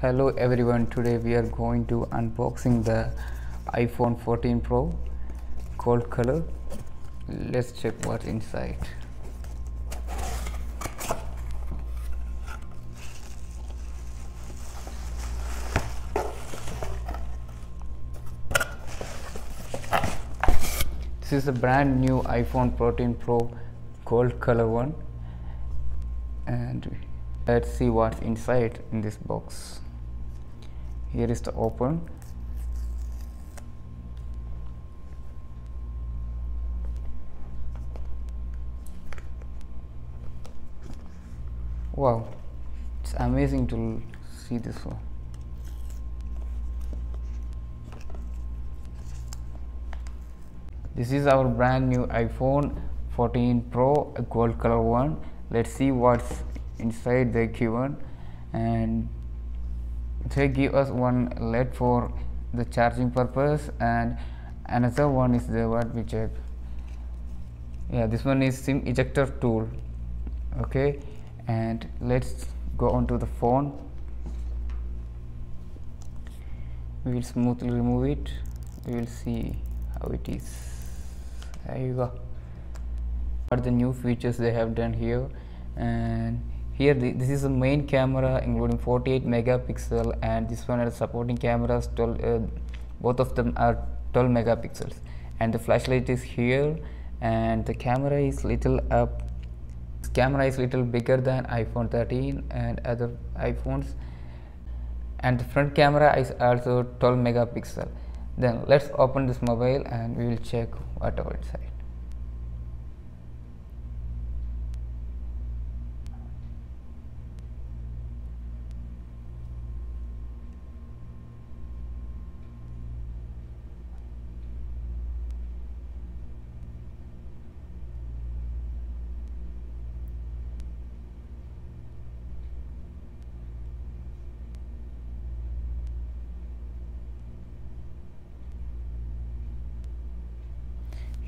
Hello everyone, today we are going to unboxing the iPhone 14 Pro gold color. Let's check what's inside. This is a brand new iPhone 14 Pro gold color one, and let's see what's inside in this box. Here is the open. Wow, it's amazing to see this one. This is our brand new iPhone 14 Pro, a gold color one. Let's see what's inside they given, and they give us one LED for the charging purpose, and another one is the what we check. Yeah, this one is SIM ejector tool. Okay, and let's go on to the phone. We will smoothly remove it. We will see how it is. There you go. What are the new features they have done here? And here this is the main camera, including 48 megapixel, and this one has supporting cameras 12, both of them are 12 megapixels, and the flashlight is here, and the camera is little up. This camera is little bigger than iPhone 13 and other iPhones, and the front camera is also 12 megapixel. Then let's open this mobile and we will check whatever inside.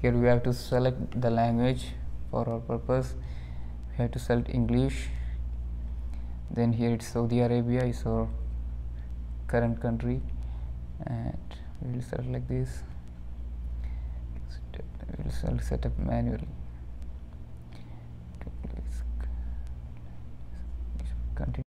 Here we have to select the language for our purpose. We have to select English. Then here it's Saudi Arabia is our current country, and we will select like this. We will set up manually. Continue.